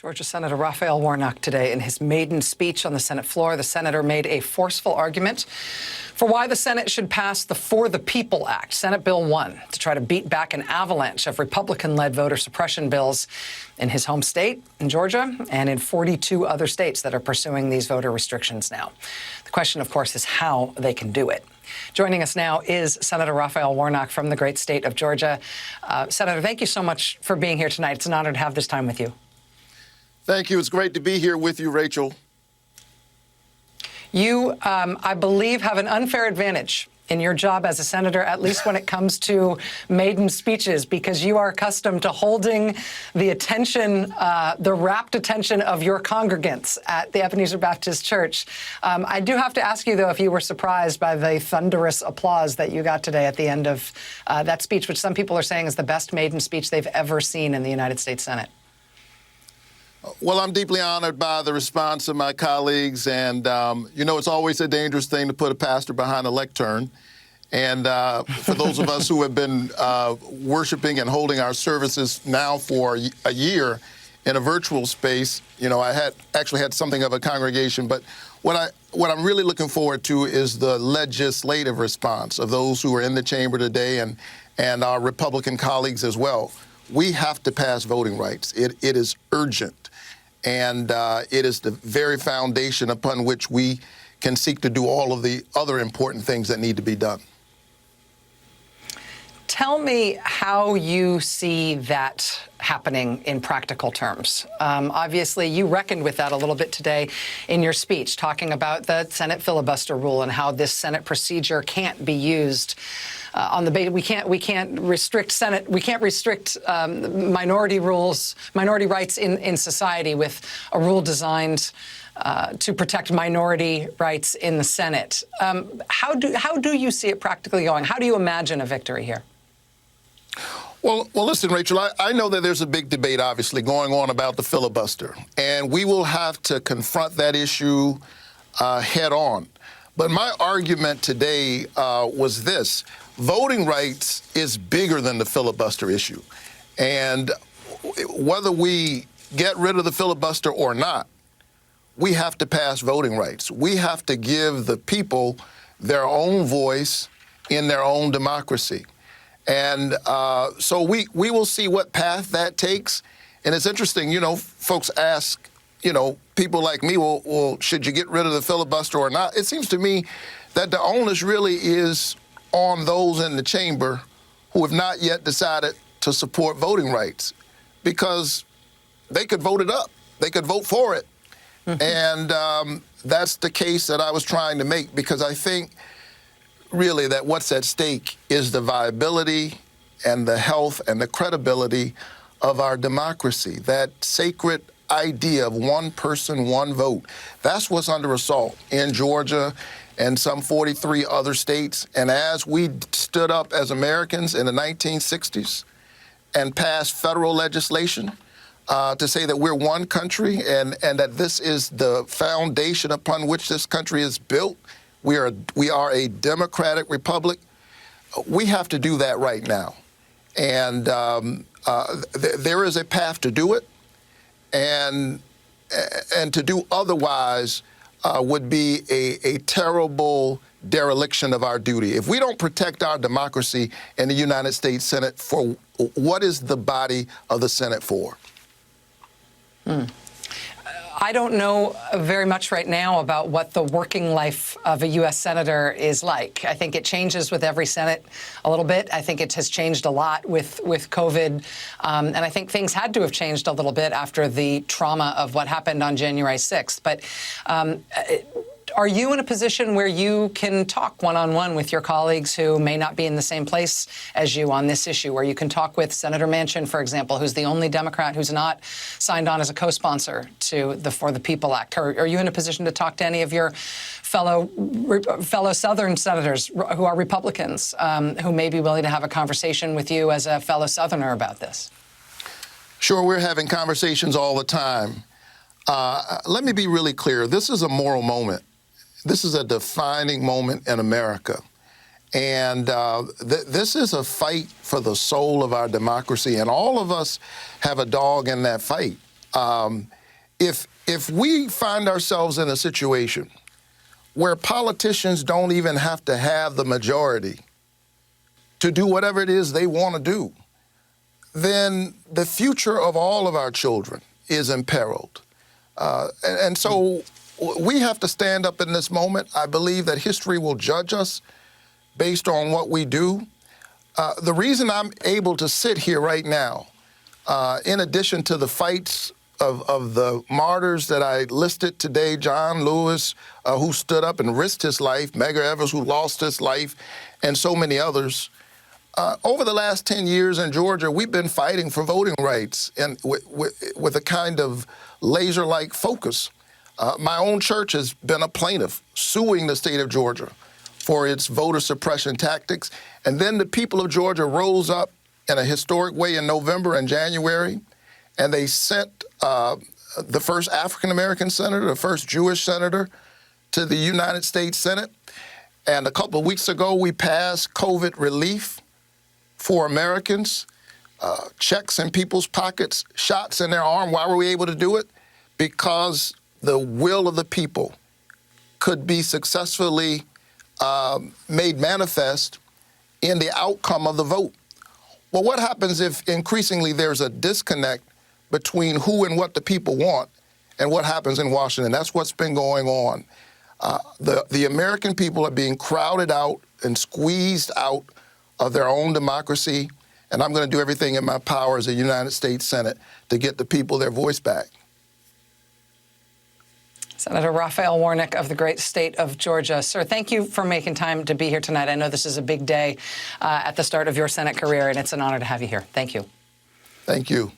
Georgia Senator Raphael Warnock today in his maiden speech on the Senate floor. The senator made a forceful argument for why the Senate should pass the For the People Act, Senate Bill 1, to try to beat back an avalanche of Republican-led voter suppression bills in his home state, in Georgia, and in 42 other states that are pursuing these voter restrictions now. The question, of course, is how they can do it. Joining us now is Senator Raphael Warnock from the great state of Georgia. Senator, thank you so much for being here tonight. It's an honor to have this time with you. Thank you. It's great to be here with you, Rachel. You, I believe, have an unfair advantage in your job as a senator, at least when it comes to maiden speeches, because you are accustomed to holding the attention, the rapt attention of your congregants at the Ebenezer Baptist Church. I do have to ask you, though, if you were surprised by the thunderous applause that you got today at the end of that speech, which some people are saying is the best maiden speech they've ever seen in the United States Senate. Well, I'm deeply honored by the response of my colleagues. And, you know, it's always a dangerous thing to put a pastor behind a lectern. And for those of us who have been worshiping and holding our services now for a year in a virtual space, you know, I actually had something of a congregation. But what I'm really looking forward to is the legislative response of those who are in the chamber today and our Republican colleagues as well. We have to pass voting rights. It is urgent. And it is the very foundation upon which we can seek to do all of the other important things that need to be done. Tell me how you see that happening in practical terms. Obviously, you reckoned with that a little bit today in your speech, talking about the Senate filibuster rule and how this Senate procedure can't be used on the basis we can't restrict Senate, we can't restrict minority rights in society with a rule designed to protect minority rights in the Senate. How do you see it practically going? How do you imagine a victory here? Well, listen, Rachel, I know that there's a big debate, obviously, going on about the filibuster, and we will have to confront that issue head on. But my argument today was this. Voting rights is bigger than the filibuster issue. And whether we get rid of the filibuster or not, we have to pass voting rights. We have to give the people their own voice in their own democracy. And so we will see what path that takes. And it's interesting, you know, folks ask, you know, people like me, well, should you get rid of the filibuster or not? It seems to me that the onus really is on those in the chamber who have not yet decided to support voting rights, because they could vote it up. They could vote for it. And that's the case that I was trying to make, because I think really that what's at stake is the viability and the health and the credibility of our democracy, that sacred idea of one person, one vote. That's what's under assault in Georgia and some 43 other states. And as we stood up as Americans in the 1960s and passed federal legislation to say that we're one country and that this is the foundation upon which this country is built, we are a democratic republic, we have to do that right now. And there is a path to do it, and to do otherwise would be a terrible dereliction of our duty. If we don't protect our democracy in the United States Senate, for what is the body of the Senate for? I don't know very much right now about what the working life of a U.S. Senator is like. I think it changes with every Senate a little bit. I think it has changed a lot with COVID. And I think things had to have changed a little bit after the trauma of what happened on January 6th. But are you in a position where you can talk one-on-one with your colleagues who may not be in the same place as you on this issue, where you can talk with Senator Manchin, for example, who's the only Democrat who's not signed on as a co-sponsor to the For the People Act? Are you in a position to talk to any of your fellow Southern senators who are Republicans who may be willing to have a conversation with you as a fellow Southerner about this? Sure, we're having conversations all the time. Let me be really clear. This is a moral moment. This is a defining moment in America. And this is a fight for the soul of our democracy, and all of us have a dog in that fight. If we find ourselves in a situation where politicians don't even have to have the majority to do whatever it is they want to do, then the future of all of our children is imperiled. And so we have to stand up in this moment. I believe that history will judge us based on what we do. The reason I'm able to sit here right now, in addition to the fights of the martyrs that I listed today, John Lewis, who stood up and risked his life, Medgar Evers, who lost his life, and so many others, over the last 10 years in Georgia, we've been fighting for voting rights and with a kind of laser-like focus. My own church has been a plaintiff suing the state of Georgia for its voter suppression tactics. And then the people of Georgia rose up in a historic way in November and January, and they sent the first African-American senator, the first Jewish senator to the United States Senate. And a couple of weeks ago, we passed COVID relief for Americans, checks in people's pockets, shots in their arm. Why were we able to do it? Because the will of the people could be successfully made manifest in the outcome of the vote. Well, what happens if increasingly there's a disconnect between who and what the people want and what happens in Washington? That's what's been going on. The American people are being crowded out and squeezed out of their own democracy, and I'm going to do everything in my power as a United States Senate to get the people their voice back. Senator Raphael Warnock of the great state of Georgia. Sir, thank you for making time to be here tonight. I know this is a big day at the start of your Senate career, and it's an honor to have you here. Thank you. Thank you.